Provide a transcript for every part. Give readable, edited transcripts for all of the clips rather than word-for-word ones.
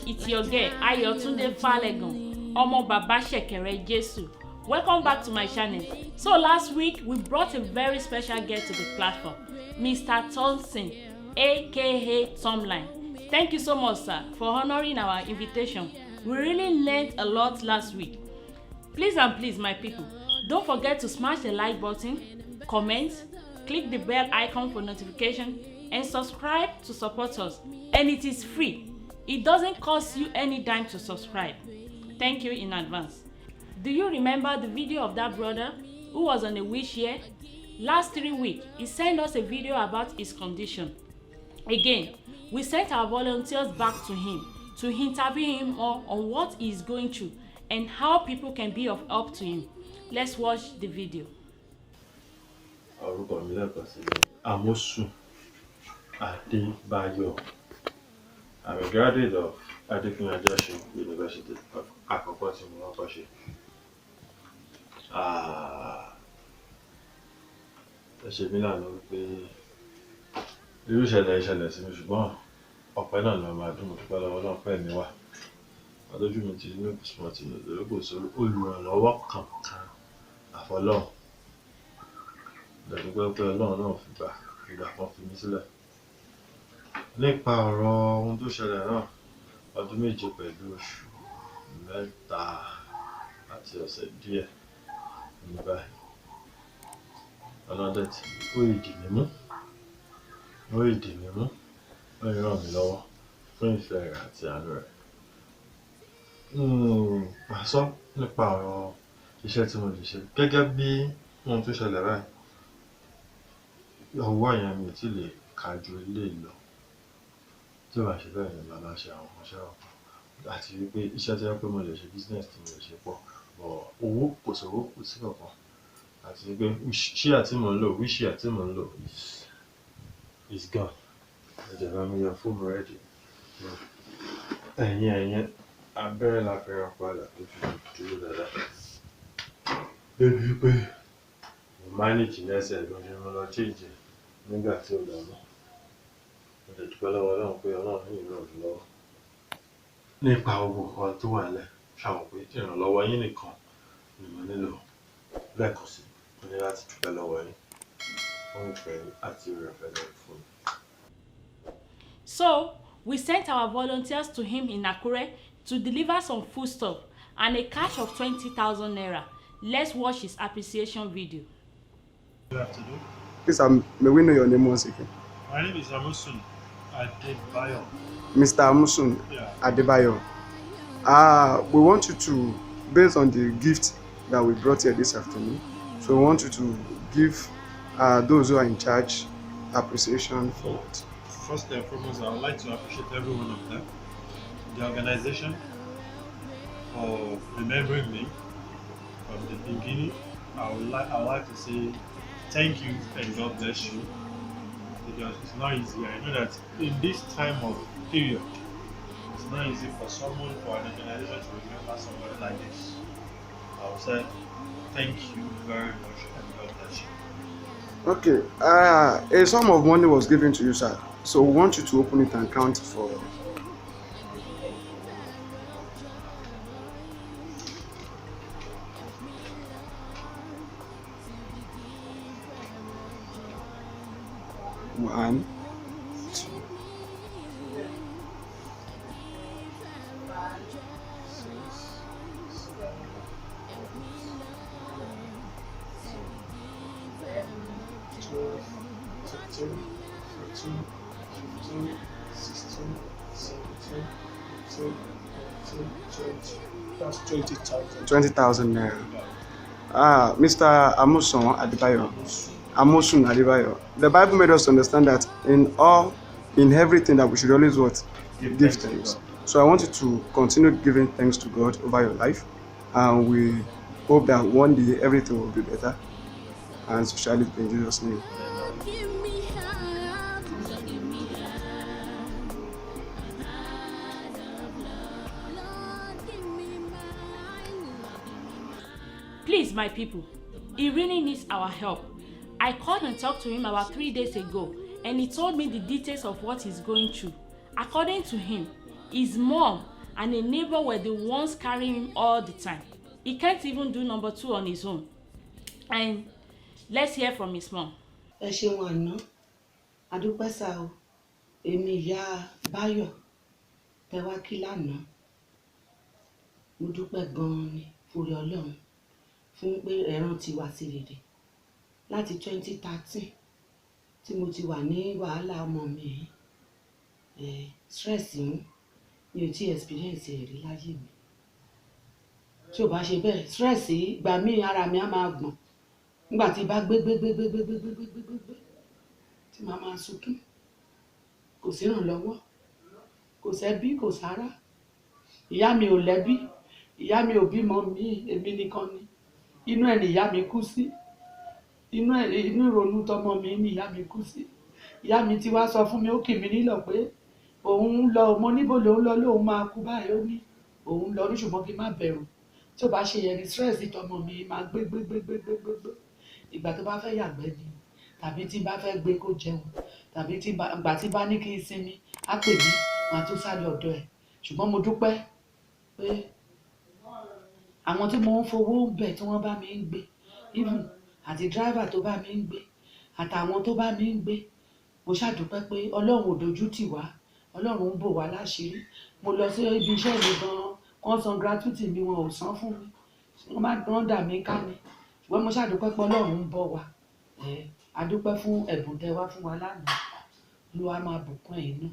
it's your girl Ayotunde Falegan, Omo Baba Shekere Jesu. Welcome back to my channel. So last week we brought a very special guest to the platform, Mr. Thompson, aka Tomline. Thank you so much, sir, for honoring our invitation. We really learned a lot last week. Please and please, my people, don't forget to smash the like button, comment, click the bell icon for notification, and subscribe to support us. And it is free. It doesn't cost you any dime to subscribe. Thank you in advance. Do you remember the video of that brother who was on a wheelchair? Last 3 weeks, he sent us a video about his condition. Again, we sent our volunteers back to him to interview him more on what he is going through and how people can be of help to him. Let's watch the video. Orúkọ mi lẹ́ẹ̀kan sí ni Amosun Adébáyọ̀. I'm a graduate of Adekunle Ajasin University of Akoko tí mo kọ́kọ́ ṣe. Ẹ ṣe mí lánàá wípé irú ìṣẹ̀lẹ̀ sí mi ṣùgbọ́n ọpẹ́ náà ló máa dùn, mo dúpẹ́ lọ́wọ́ Ọlọ́run pé ẹ̀mí wà. Adójú mi ti ní ìpìsìmọ̀ tí mo lè kò sí olùrànlọ́wọ́ kankan àfọlọ́run. Dúpẹ́ pé Ọlọ́run náà ìgbà kan fi mí sílẹ̀. Nípa ọ̀rọ̀ ohun tó ṣẹlẹ̀ náà, ọdún méje pẹ̀lú oṣù mẹ́ta àti ọ̀sẹ̀ díẹ̀ ní báyìí. Ọlọ́dẹ tí ó ìdí mi mú, ó ràn mí lọ́wọ́ fún ìfẹ́ rẹ̀ àti àánú rẹ̀. Màá sọ nípa ọ̀rọ̀ iṣẹ́ tí mo lè ṣe gẹ́gẹ́ bí ohun tó ṣẹlẹ̀ báyìí. Ọwọ́ yẹn mi ò tí lè ka ju eléyìí lọ. Tí ó bá ṣe bẹ́ẹ̀ ni màá ṣe àwọn iṣẹ́ ọ̀kan àti wípé iṣẹ́ tí wọ́n pé mo lè ṣe business tí mo lè ṣe pọ̀, owó kò sí kankan àti wípé ṣíà tí mo ń lò is gone. Ẹ̀jẹ̀ bá mi yọ fóònù rẹ̀ dì. Ẹ̀yìn abẹ́rẹ́ la fẹ́ rán padà tó fi dúró dáadáa. Débi pé mo manage lẹ́sẹ̀ lórí mo lọ change nígbà tí ó lọ mọ́. Mo lè dúpẹ́ lọ́wọ́ Ọlọ́run pé Ọlọ́run yìí ràn mí lọ́wọ́. Nípa owó kan tó wà lẹ̀, ṣàwọn pé ìrànlọ́wọ́ yín nìkan ni mo nílò. Lẹ́ẹ̀kan sí, mo ní láti dúpẹ́ lọ́wọ́ yín fún ìfẹ́ àti ìrẹ̀fẹ́ lẹ́yìn fún mi. So, we sent our volunteers to him in Akure to deliver some foodstuff and a cash of 20,000 naira. Let's watch his appreciation video. Good afternoon. Please, may we know your name once again? My name is Amosun Adébáyọ̀. Mr. Amosun Adébáyọ̀. We want you to, based on the gift that we brought here this afternoon, so we want you to give those who are in charge appreciation for it. First and foremost, I would like to appreciate every one of them, the organization, for remembering me from the beginning. I would like to say thank you and God bless you, because it's not easy. I know that in this time of period, it's not easy for someone, for an organization to remember somebody like this. I would say thank you very much and God bless you. Okay, a sum of money was given to you, sir. So we want you to open it and count for. One, two, 12, 13, 14, 15, 16, 17, 18, 19, 20. That's 20,000. 20,000 naira. Mr. Amosun Adébáyọ̀. Amosun Adébáyọ̀. The Bible made us understand that in everything that we should always give thanks. So I want you to continue giving thanks to God over your life, and we hope that one day everything will be better, and so shall it be in Jesus' name. Please, my people, he really needs our help. I called and talked to him about 3 days ago, and he told me the details of what he's going through. According to him, his mom and a neighbor were the ones carrying him all the time. He can't even do number 2 on his own. And let's hear from his mom. Ẹ ṣeun àná, adúpẹ́ sá o, èmi ìyá Báyọ̀ tẹ wá kí lánàá. Mo dúpẹ́ gan-an ni fúnre Ọlọ́run fún pé ẹ rántí wa sí rere. Láti 2013 tí mo ti wà ní wàhálà ọmọ mi stress mi ò tí experience ẹ̀ rí láyé mi. Tí ò bá ṣe bẹ́ẹ̀ stress ìgbà míì ara mi á máa gbọ̀n nígbà tí bá gbé tí màá máa sunkún. Kò sí ìrànlọ́wọ́, kò sẹ́bí, kò sára. Ìyá mi ò lẹ́bí, ìyá mi ò bímọ mi, èmi nìkan ni. Inú ẹ̀ ni ìyá mi kú sí. Inú ìrònú tọmọ mi ni ìyá mi kú sí. Ìyá mi ti wá sọ fún mi, ó kì mí nílọ̀ pé òun ń lọ, mo níbo lòun lọ lóun máa kú báyìí, ó ní òun lọ ní ṣùgbọ́n kí n má bẹ̀rù. Tí ó bá ṣe yẹn ni stress tọmọ mi máa gbé. Ìgbà tó bá fẹ́ yàgbẹ́ ni, tàbí tí bá fẹ́ gbé kó jẹun, tàbí ìgbà tí bá ní kí n sinmi, á pè mí, màá tún sáré ọ̀dọ̀ ẹ̀. Ṣùgbọ́n mo dúpẹ́ pé àwọn tí mo ń fowó bẹ̀ tí wọ́n bá mi ń gbé, even àti driver tó bá mi ń gbé, àtàwọn tó bá mi ń gbé, mo ṣàdúpẹ́ pé Ọlọ́run ò dojú tì wá, Ọlọ́run ń bò wá láṣìírí. Mo lọ sí ibi iṣẹ́ mi gan-an, wọ́n san gratuity mi, wọn ò san fún mi. Wọ́n dà mí ká ni. Ṣùgbọ́n mo ṣàdúpẹ́ pé Ọlọ́run ń bọ̀ wá. A dúpẹ́ fún ẹ̀bùn tẹ wá fún wa lánàá. Olúwa máa bùkún ẹ̀yin náà.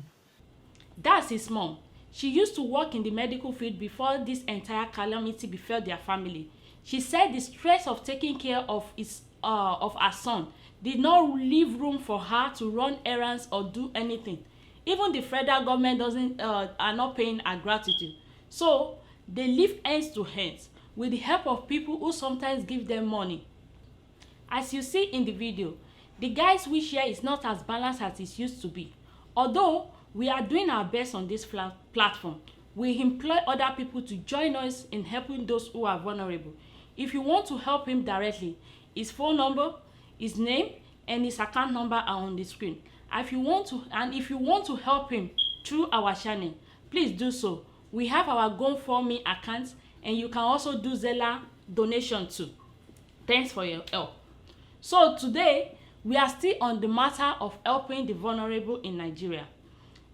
That's his mom. She used to work in the medical field before this entire calamity befell their family. She said the stress of taking care of her son did not leave room for her to run errands or do anything. Even the federal government are not paying her gratitude. So they live hands to hands with the help of people who sometimes give them money. As you see in the video, the guys we share is not as balanced as it used to be. Although we are doing our best on this platform, we employ other people to join us in helping those who are vulnerable. If you want to help him directly, his phone number, his name, and his account number are on the screen. If you want to help him through our channel, please do so. We have our GoFundMe account, and you can also do Zella donation too. Thanks for your help. So today, we are still on the matter of helping the vulnerable in Nigeria.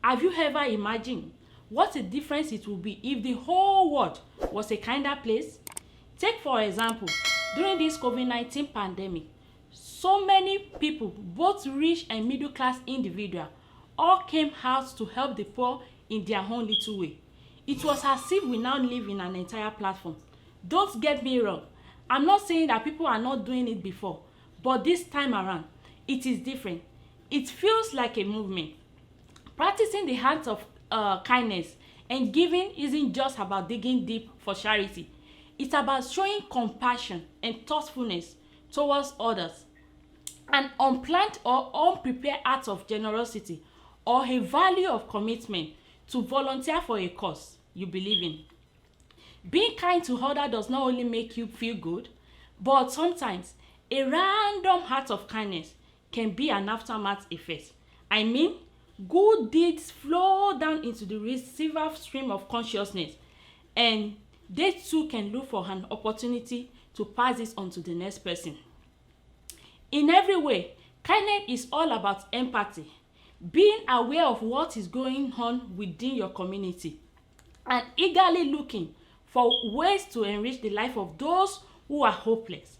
Have you ever imagined what a difference it would be if the whole world was a kinder place? Take for example, during this COVID-19 pandemic, so many people, both rich and middle-class individuals, all came out to help the poor in their own little way. It was as if we now live in an entire platform. Don't get me wrong. I'm not saying that people are not doing it before, but this time around, it is different. It feels like a movement. Practicing the act of kindness and giving isn't just about digging deep for charity. It's about showing compassion and thoughtfulness towards others. An unplanned or unprepared act of generosity or a value of commitment to volunteer for a cause you believe in. Being kind to others does not only make you feel good, but sometimes a random act of kindness can be an aftermath effect. I mean, good deeds flow down into the receiver stream of consciousness, and they too can look for an opportunity to pass this on to the next person. In every way, kindness is all about empathy, being aware of what is going on within your community, and eagerly looking for ways to enrich the life of those who are hopeless.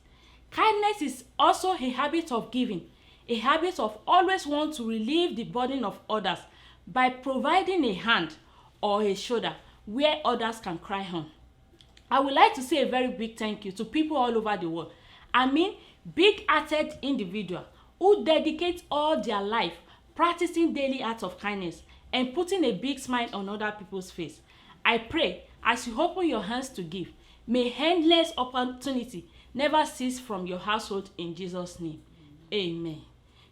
Kindness is also a habit of giving, a habit of always want to relieve the burden of others by providing a hand or a shoulder where others can cry on. I would like to say a very big thank you to people all over the world. I mean, big-hearted individuals who dedicate all their life practicing daily acts of kindness and putting a big smile on other people's face. I pray as you open your hands to give, may endless opportunity never cease from your household in Jesus' name. Amen.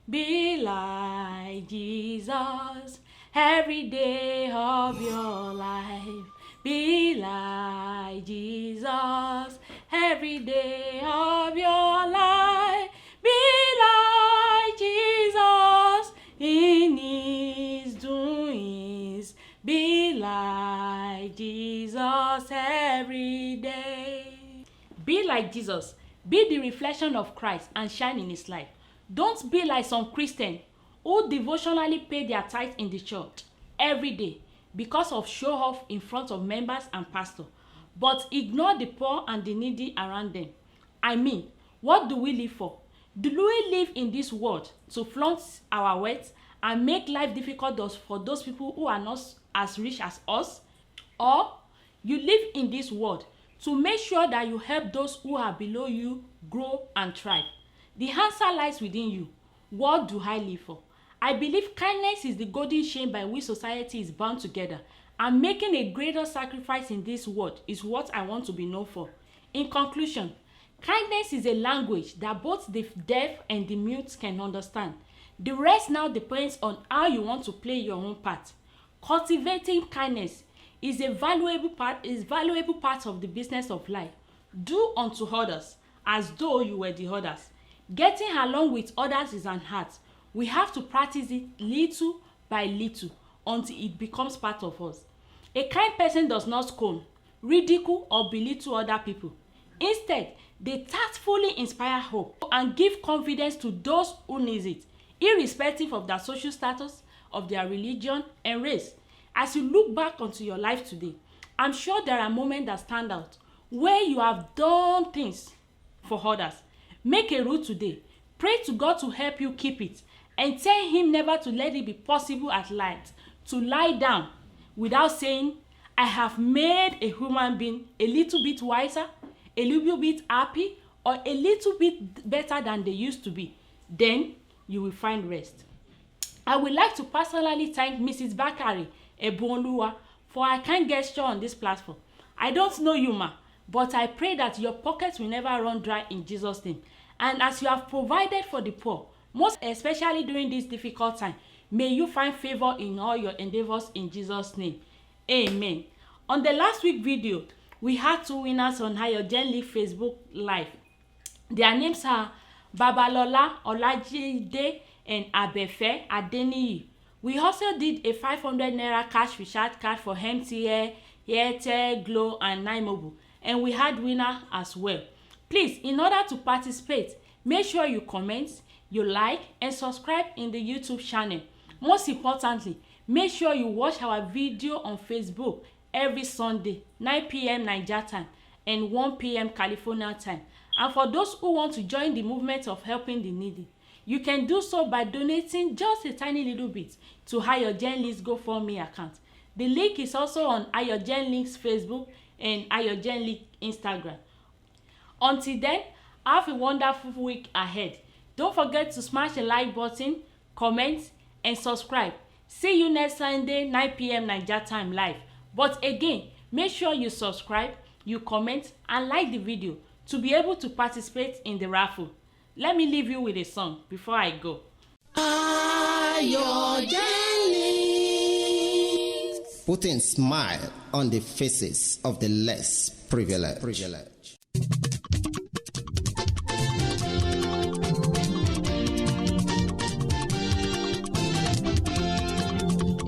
Be like Jesus every day of your life. Be like Jesus every day of your life. Be like Jesus in his doings. Be like Jesus. every day. Be like Jesus. Be the reflection of Christ and shine in his life. Don't be like some Christians who devotionally pay their tithe in the church every day because of show off in front of members and pastors, but ignore the poor and the needy around them. I mean, what do we live for? Do we live in this world to flaunt our wealth and make life difficult for those people who are not as rich as us? Or you live in this world to make sure that you help those who are below you grow and thrive? The answer lies within you. What do I live for? I believe kindness is the golden chain by which society is bound together, and making a greater sacrifice in this world is what I want to be known for. In conclusion, kindness is a language that both the deaf and the mute can understand. The rest now depends on how you want to play your own part. Cultivating kindness is a valuable part of the business of life. Do unto others as though you were the others. Getting along with others is an art. We have to practice it little by little until it becomes part of us. A kind person does not scorn, ridicule, or belittle other people. Instead, they tactfully inspire hope and give confidence to those who need it, irrespective of their social status, of their religion, and race. As you look back onto your life today, I'm sure there are moments that stand out where you have done things for others. Make a rule today. Pray to God to help you keep it, and tell him never to let it be possible at night to lie down without saying, I have made a human being a little bit wiser, a little bit happy, or a little bit better than they used to be. Then you will find rest. I would like to personally thank Mrs. Bakari Ebonluwa for her kind gesture on this platform. I don't know you, ma, but I pray that your pockets will never run dry in Jesus' name. And as you have provided for the poor, most especially during this difficult time, may you find favor in all your endeavors in Jesus' name. Amen. On the last week video, we had 2 winners on Ayojenli Facebook Live. Their names are Babalola Olajide and Abefe Adeniyi. We also did a 500 naira cash recharge card for MTN, Airtel, Glo, and Nine Mobile, and we had winner as well. Please, in order to participate, make sure you comment, you like, and subscribe in the YouTube channel. Most importantly, make sure you watch our video on Facebook every Sunday, 9 p.m. Nigeria time and 1 p.m. California time. And for those who want to join the movement of helping the needy, you can do so by donating just a tiny little bit to Ayojenli's GoFundMe account. The link is also on Ayojenli's Facebook and Ayojenli Instagram. Until then, have a wonderful week ahead. Don't forget to smash the like button, comment, and subscribe. See you next Sunday, 9 p.m. Nigeria time live. But again, make sure you subscribe, you comment, and like the video to be able to participate in the raffle. Let me leave you with a song before I go. Ayojenli, putting smile on the faces of the less privileged.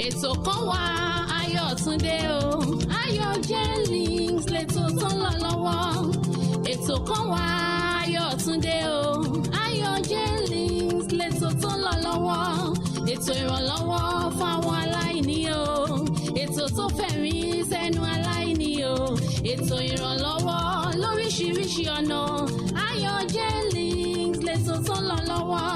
Ètò kan wà Ayọ̀túndé o, Ayojenli lètò tó ń lọ lọ́wọ́. Ètò kan wà Ayọ̀túndé o, Ayojenli lètò tó ń lọ lọ́wọ́. Ètò ìrànlọ́wọ́ fáwọn aláìní o, ètò tó fẹ̀rí sẹ́nu aláìní o, ètò ìrànlọ́wọ́ lóríṣiríṣi ọ̀nà. Ayojenli lètò tó ń lọ lọ́wọ́.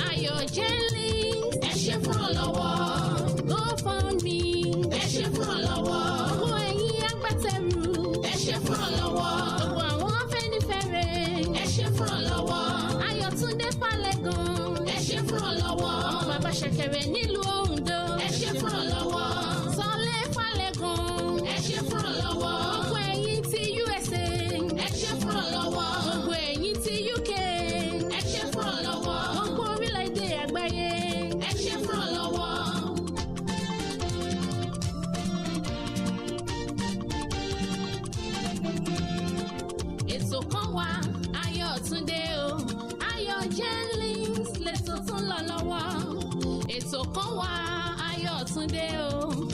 Ayojenli, ẹ ṣé fún ìrànlọ́wọ́. GoFundMe, ẹ ṣé fún ìrànlọ́wọ́. Gbogbo ẹ̀yin agbátẹrù, ẹ ṣé fún ìrànlọ́wọ́. Gbogbo àwọn afẹ́nifẹ́re, ẹ ṣé fún ìrànlọ́wọ́. Ayọ̀túndé Fálẹ́gàn, ẹ ṣé fún ìrànlọ́wọ́. Ọmọ bàbá Ṣẹ̀kẹ̀rẹ̀ nílùú Oǹdó, ẹ ṣé fún ìrànlọ́wọ́. Sọlé Fálẹ́gàn, ẹ ṣé fún ìrànlọ́wọ́. Gbogbo ẹ̀yin ti USA, ẹ ṣé fún ìrànlọ́wọ́. Gbogbo ẹ̀yin ti UK, ẹ ṣé fún ìrànlọ́wọ́. Gbogbo orílẹ̀-èdè àgbáyé, ẹ ṣé fún ìrànlọ́wọ́. Ètò kan wà Ayọ̀túndé o, Ayojenli lètò tó ń lọ lọ́wọ́. Ètò kan wà Ayọ̀túndé o.